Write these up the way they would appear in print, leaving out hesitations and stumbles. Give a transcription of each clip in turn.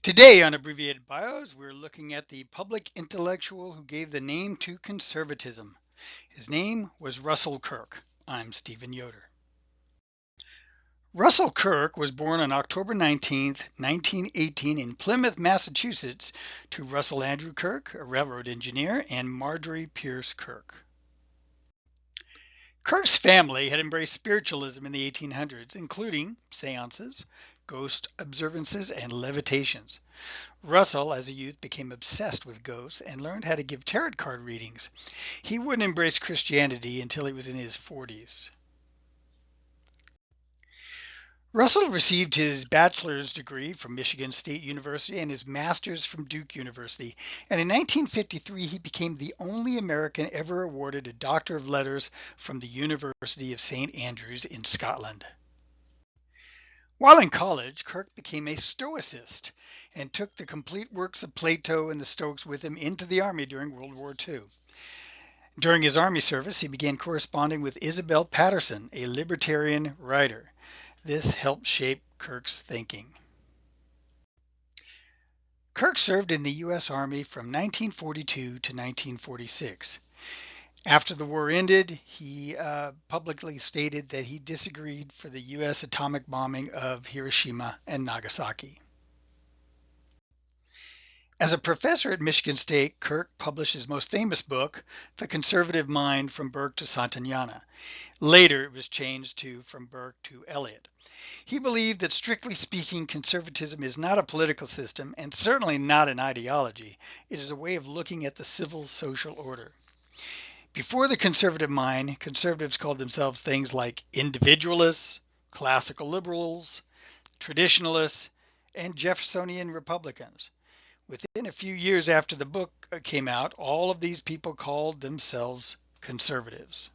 Today on Abbreviated Bios, we're looking at the public intellectual who gave the name to conservatism. His name was Russell Kirk. I'm Stephen Yoder. Russell Kirk was born on October 19th, 1918 in Plymouth, Massachusetts to Russell Andrew Kirk, a railroad engineer, and Marjorie Pierce Kirk. Kirk's family had embraced spiritualism in the 1800s, including seances, ghost observances, and levitations. Russell, as a youth, became obsessed with ghosts and learned how to give tarot card readings. He wouldn't embrace Christianity until he was in his 40s. Russell received his bachelor's degree from Michigan State University and his master's from Duke University. And in 1953, he became the only American ever awarded a Doctor of Letters from the University of St. Andrews in Scotland. While in college, Kirk became a Stoicist and took the complete works of Plato and the Stoics with him into the army during World War II. During his army service, he began corresponding with Isabel Patterson, a libertarian writer. This helped shape Kirk's thinking. Kirk served in the U.S. Army from 1942 to 1946. After the war ended, he publicly stated that he disagreed for the U.S. atomic bombing of Hiroshima and Nagasaki. As a professor at Michigan State, Kirk published his most famous book, The Conservative Mind from Burke to Santayana. Later, it was changed to From Burke to Eliot. He believed that, strictly speaking, conservatism is not a political system and certainly not an ideology. It is a way of looking at the civil social order. Before the conservative mind, conservatives called themselves things like individualists, classical liberals, traditionalists, and Jeffersonian Republicans. Within a few years after the book came out, all of these people called themselves conservatives.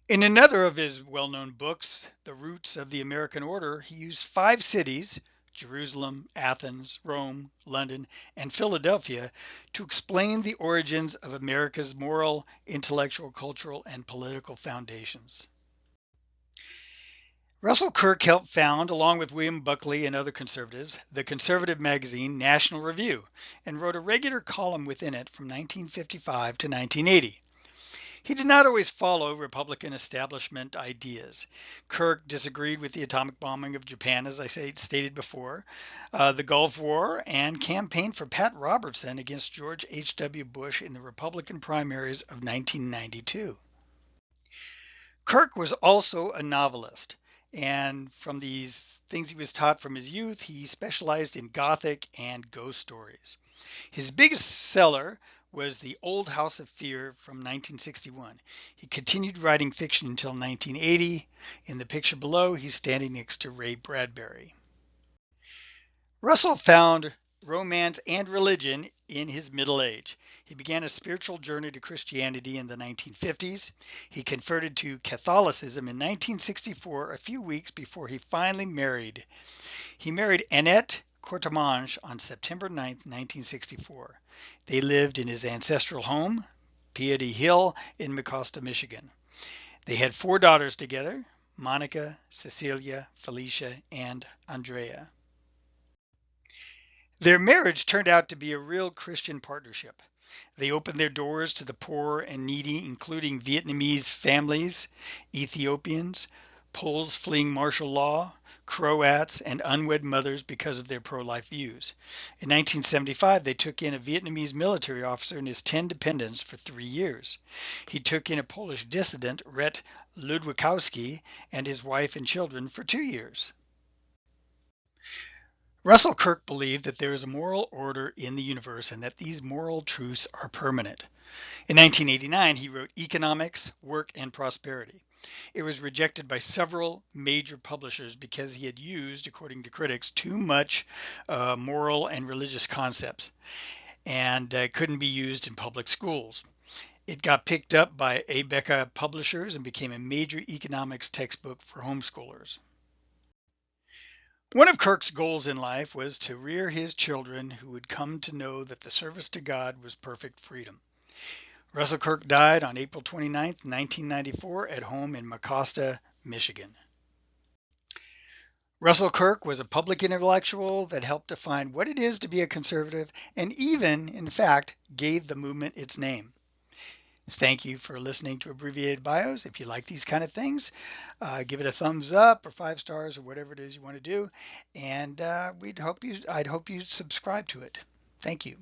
In another of his well-known books, The Roots of the American Order, he used 5 cities, Jerusalem, Athens, Rome, London, and Philadelphia, to explain the origins of America's moral, intellectual, cultural, and political foundations. Russell Kirk helped found, along with William Buckley and other conservatives, the conservative magazine National Review, and wrote a regular column within it from 1955 to 1980. He did not always follow Republican establishment ideas. Kirk disagreed with the atomic bombing of Japan, as I stated before, the Gulf War, and campaigned for Pat Robertson against George H.W. Bush in the Republican primaries of 1992. Kirk was also a novelist. And from these things he was taught from his youth, he specialized in Gothic and ghost stories. His biggest seller was The Old House of Fear from 1961. He continued writing fiction until 1980. In the picture below, he's standing next to Ray Bradbury. Russell found romance and religion in his middle age. He began a spiritual journey to Christianity in the 1950s. He converted to Catholicism in 1964, a few weeks before he finally married. He married Annette Courtemanche on September 9, 1964. They lived in his ancestral home, Piety Hill, in Mecosta, Michigan. They had 4 daughters together, Monica, Cecilia, Felicia, and Andrea. Their marriage turned out to be a real Christian partnership. They opened their doors to the poor and needy, including Vietnamese families, Ethiopians, Poles fleeing martial law, Croats, and unwed mothers because of their pro-life views. In 1975, they took in a Vietnamese military officer and his 10 dependents for 3 years. He took in a Polish dissident, Rhett Ludwikowski, and his wife and children for 2 years. Russell Kirk believed that there is a moral order in the universe and that these moral truths are permanent. In 1989, he wrote Economics, Work, and Prosperity. It was rejected by several major publishers because he had used, according to critics, too much moral and religious concepts and couldn't be used in public schools. It got picked up by Abeka publishers and became a major economics textbook for homeschoolers. One of Kirk's goals in life was to rear his children who would come to know that the service to God was perfect freedom. Russell Kirk died on April 29, 1994, at home in Mecosta, Michigan. Russell Kirk was a public intellectual that helped define what it is to be a conservative and even, in fact, gave the movement its name. Thank you for listening to Abbreviated Bios. If you like these kind of things, give it a thumbs up or 5 stars or whatever it is you want to do. And I'd hope you subscribe to it. Thank you.